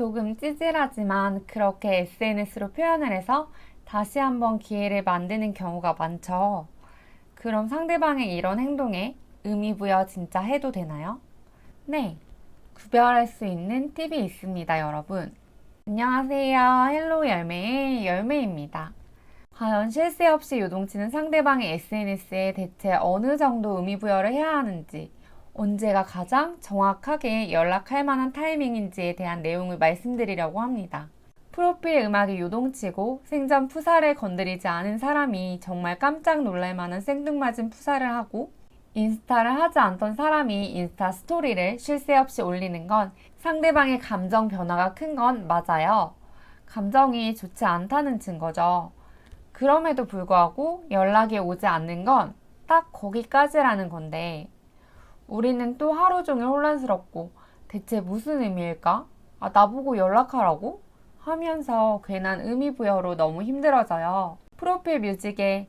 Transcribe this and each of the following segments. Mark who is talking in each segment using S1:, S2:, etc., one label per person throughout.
S1: 조금 찌질하지만 그렇게 SNS로 표현을 해서 다시 한번 기회를 만드는 경우가 많죠. 그럼 상대방의 이런 행동에 의미 부여 진짜 해도 되나요? 네, 구별할 수 있는 팁이 있습니다, 여러분. 안녕하세요. 헬로 열매의 열매입니다. 과연 쉴 새 없이 요동치는 상대방의 SNS에 대체 어느 정도 의미 부여를 해야 하는지, 언제가 가장 정확하게 연락할 만한 타이밍인지에 대한 내용을 말씀드리려고 합니다. 프로필 음악이 요동치고 생전 푸사를 건드리지 않은 사람이 정말 깜짝 놀랄 만한 생뚱맞은 푸사를 하고, 인스타를 하지 않던 사람이 인스타 스토리를 쉴 새 없이 올리는 건 상대방의 감정 변화가 큰 건 맞아요. 감정이 좋지 않다는 증거죠. 그럼에도 불구하고 연락이 오지 않는 건 딱 거기까지라는 건데, 우리는 또 하루 종일 혼란스럽고 대체 무슨 의미일까? 나보고 연락하라고? 하면서 괜한 의미 부여로 너무 힘들어져요. 프로필 뮤직에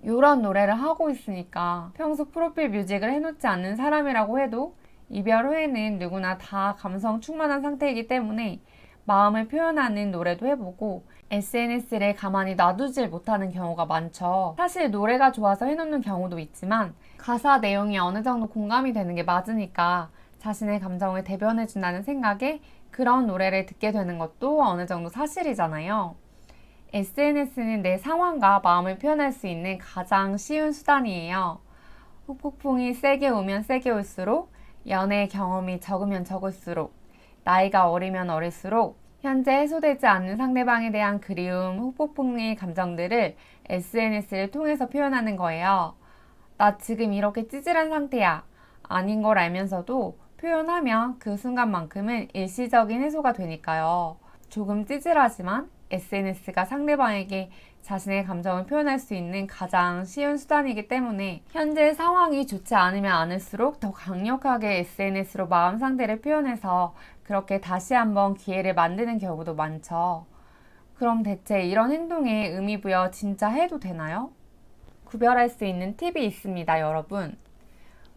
S1: 이런 노래를 하고 있으니까 평소 프로필 뮤직을 해놓지 않는 사람이라고 해도 이별 후에는 누구나 다 감성 충만한 상태이기 때문에 마음을 표현하는 노래도 해보고 SNS를 가만히 놔두질 못하는 경우가 많죠. 사실 노래가 좋아서 해놓는 경우도 있지만 가사 내용이 어느 정도 공감이 되는 게 맞으니까 자신의 감정을 대변해준다는 생각에 그런 노래를 듣게 되는 것도 어느 정도 사실이잖아요. SNS는 내 상황과 마음을 표현할 수 있는 가장 쉬운 수단이에요. 후폭풍이 세게 오면 세게 올수록, 연애 경험이 적으면 적을수록, 나이가 어리면 어릴수록 현재 해소되지 않는 상대방에 대한 그리움, 후폭풍의 감정들을 SNS를 통해서 표현하는 거예요. 나 지금 이렇게 찌질한 상태야. 아닌 걸 알면서도 표현하면 그 순간만큼은 일시적인 해소가 되니까요. 조금 찌질하지만 SNS가 상대방에게 자신의 감정을 표현할 수 있는 가장 쉬운 수단이기 때문에 현재 상황이 좋지 않으면 않을수록 더 강력하게 SNS로 마음 상태를 표현해서 그렇게 다시 한번 기회를 만드는 경우도 많죠. 그럼 대체 이런 행동에 의미 부여 진짜 해도 되나요? 구별할 수 있는 팁이 있습니다, 여러분.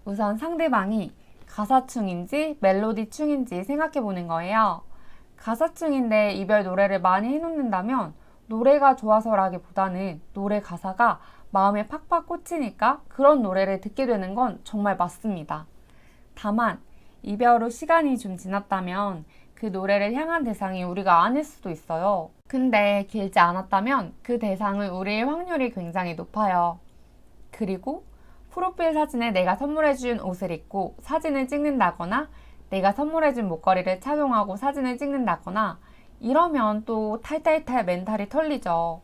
S1: 우선 상대방이 가사충인지 멜로디충인지 생각해 보는 거예요. 가사충인데 이별 노래를 많이 해놓는다면 노래가 좋아서라기보다는 노래 가사가 마음에 팍팍 꽂히니까 그런 노래를 듣게 되는 건 정말 맞습니다. 다만 이별 후 시간이 좀 지났다면 그 노래를 향한 대상이 우리가 아닐 수도 있어요. 근데 길지 않았다면 그 대상을 우리일 확률이 굉장히 높아요. 그리고 프로필 사진에 내가 선물해준 옷을 입고 사진을 찍는다거나 내가 선물해준 목걸이를 착용하고 사진을 찍는다거나 이러면 또 탈탈탈 멘탈이 털리죠.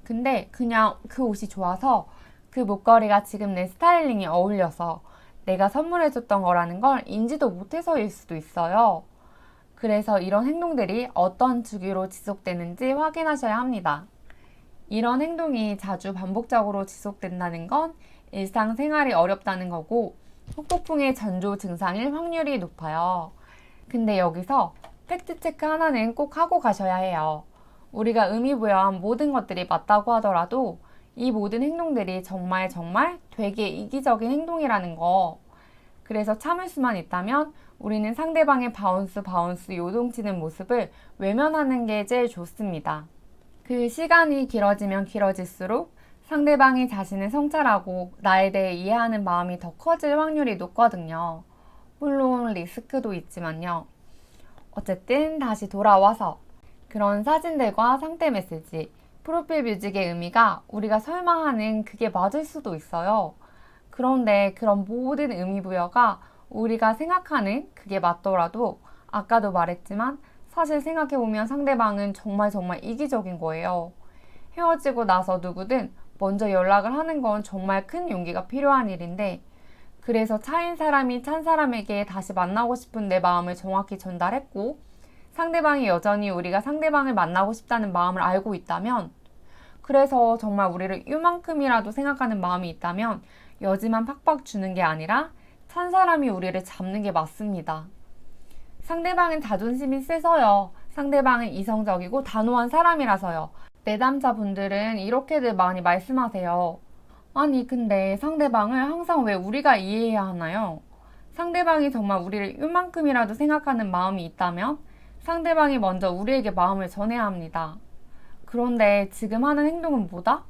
S1: 근데 그냥 그 옷이 좋아서 그 목걸이가 지금 내 스타일링에 어울려서 내가 선물해줬던 거라는 걸 인지도 못해서일 수도 있어요. 그래서 이런 행동들이 어떤 주기로 지속되는지 확인하셔야 합니다. 이런 행동이 자주 반복적으로 지속된다는 건 일상생활이 어렵다는 거고 후폭풍의 전조 증상일 확률이 높아요. 근데 여기서 팩트체크 하나는 꼭 하고 가셔야 해요. 우리가 의미 부여한 모든 것들이 맞다고 하더라도 이 모든 행동들이 정말 되게 이기적인 행동이라는 거. 그래서 참을 수만 있다면 우리는 상대방의 바운스 요동치는 모습을 외면하는 게 제일 좋습니다. 그 시간이 길어지면 길어질수록 상대방이 자신을 성찰하고 나에 대해 이해하는 마음이 더 커질 확률이 높거든요. 물론 리스크도 있지만요. 어쨌든 다시 돌아와서 그런 사진들과 상태 메시지, 프로필 뮤직의 의미가 우리가 설마 하는 그게 맞을 수도 있어요. 그런데 그런 모든 의미 부여가 우리가 생각하는 그게 맞더라도 아까도 말했지만 사실 생각해보면 상대방은 정말 이기적인 거예요. 헤어지고 나서 누구든 먼저 연락을 하는 건 정말 큰 용기가 필요한 일인데 그래서 차인 사람이 찬 사람에게 다시 만나고 싶은 내 마음을 정확히 전달했고 상대방이 여전히 우리가 상대방을 만나고 싶다는 마음을 알고 있다면 그래서 정말 우리를 이만큼이라도 생각하는 마음이 있다면 여지만 팍팍 주는 게 아니라 찬 사람이 우리를 잡는 게 맞습니다. 상대방은 자존심이 세서요. 상대방은 이성적이고 단호한 사람이라서요. 내담자분들은 이렇게들 많이 말씀하세요. 아니 근데 상대방을 항상 왜 우리가 이해해야 하나요? 상대방이 정말 우리를 이만큼이라도 생각하는 마음이 있다면 상대방이 먼저 우리에게 마음을 전해야 합니다. 그런데 지금 하는 행동은 뭐다?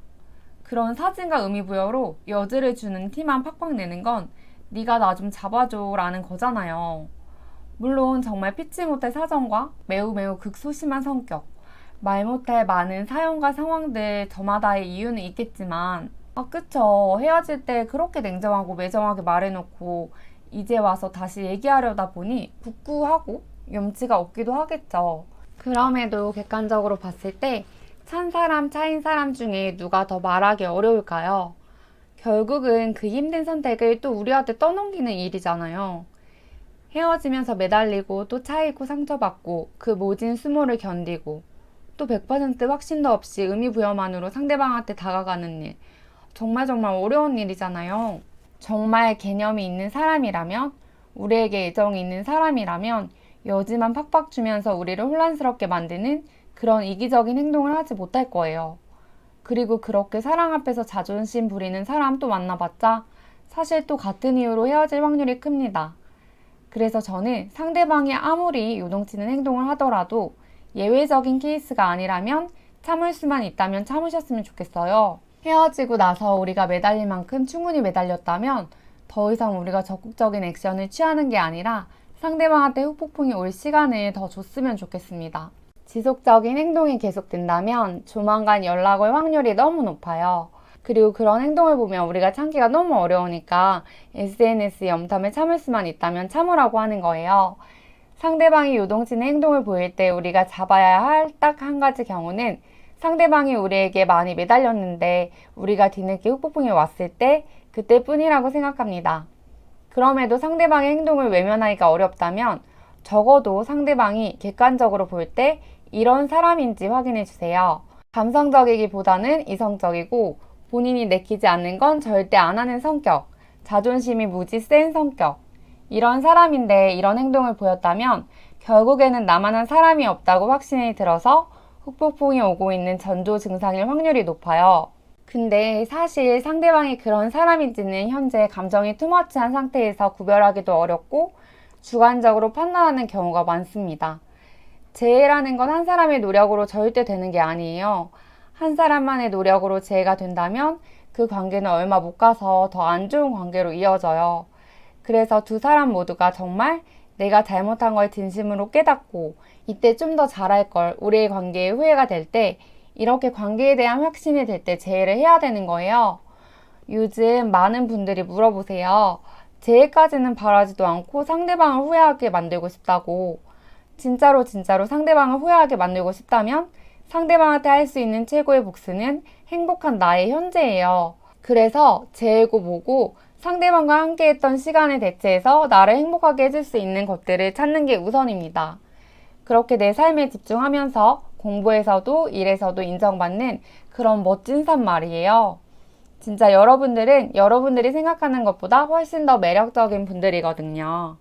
S1: 그런 사진과 의미부여로 여지를 주는 티만 팍팍 내는 건 네가 나 좀 잡아줘 라는 거잖아요. 물론 정말 피치 못할 사정과 매우 극소심한 성격, 말 못할 많은 사연과 상황들 저마다의 이유는 있겠지만 그쵸. 헤어질 때 그렇게 냉정하고 매정하게 말해놓고 이제 와서 다시 얘기하려다 보니 부끄하고 염치가 없기도 하겠죠. 그럼에도 객관적으로 봤을 때 찬 사람, 차인 사람 중에 누가 더 말하기 어려울까요? 결국은 그 힘든 선택을 또 우리한테 떠넘기는 일이잖아요. 헤어지면서 매달리고 또 차이고 상처받고 그 모진 수모를 견디고 또 100% 확신도 없이 의미부여만으로 상대방한테 다가가는 일. 정말 어려운 일이잖아요. 정말 개념이 있는 사람이라면, 우리에게 애정이 있는 사람이라면 여지만 팍팍 주면서 우리를 혼란스럽게 만드는 그런 이기적인 행동을 하지 못할 거예요. 그리고 그렇게 사랑 앞에서 자존심 부리는 사람 또 만나봤자 사실 또 같은 이유로 헤어질 확률이 큽니다. 그래서 저는 상대방이 아무리 요동치는 행동을 하더라도 예외적인 케이스가 아니라면 참을 수만 있다면 참으셨으면 좋겠어요. 헤어지고 나서 우리가 매달릴 만큼 충분히 매달렸다면 더 이상 우리가 적극적인 액션을 취하는 게 아니라 상대방한테 후폭풍이 올 시간을 더 줬으면 좋겠습니다. 지속적인 행동이 계속된다면 조만간 연락 올 확률이 너무 높아요. 그리고 그런 행동을 보면 우리가 참기가 너무 어려우니까 SNS에 염탐을 참을 수만 있다면 참으라고 하는 거예요. 상대방이 요동치는 행동을 보일 때 우리가 잡아야 할 딱 한 가지 경우는 상대방이 우리에게 많이 매달렸는데 우리가 뒤늦게 후폭풍이 왔을 때 그때뿐이라고 생각합니다. 그럼에도 상대방의 행동을 외면하기가 어렵다면 적어도 상대방이 객관적으로 볼 때 이런 사람인지 확인해 주세요. 감성적이기보다는 이성적이고 본인이 내키지 않는 건 절대 안 하는 성격, 자존심이 무지 센 성격. 이런 사람인데 이런 행동을 보였다면 결국에는 나만한 사람이 없다고 확신이 들어서 후폭풍이 오고 있는 전조 증상일 확률이 높아요. 근데 사실 상대방이 그런 사람인지는 현재 감정이 투머치한 상태에서 구별하기도 어렵고 주관적으로 판단하는 경우가 많습니다. 재해라는 건 한 사람의 노력으로 절대 되는 게 아니에요. 한 사람만의 노력으로 재해가 된다면 그 관계는 얼마 못 가서 더 안 좋은 관계로 이어져요. 그래서 두 사람 모두가 정말 내가 잘못한 걸 진심으로 깨닫고 이때 좀 더 잘할 걸, 우리의 관계에 후회가 될 때 이렇게 관계에 대한 확신이 될 때 재해를 해야 되는 거예요. 요즘 많은 분들이 물어보세요. 재해까지는 바라지도 않고 상대방을 후회하게 만들고 싶다고. 진짜로 상대방을 후회하게 만들고 싶다면 상대방한테 할 수 있는 최고의 복수는 행복한 나의 현재예요. 그래서 재해고 뭐고 상대방과 함께했던 시간을 대체해서 나를 행복하게 해줄 수 있는 것들을 찾는 게 우선입니다. 그렇게 내 삶에 집중하면서 공부에서도 일에서도 인정받는 그런 멋진 삶 말이에요. 진짜 여러분들은 여러분들이 생각하는 것보다 훨씬 더 매력적인 분들이거든요.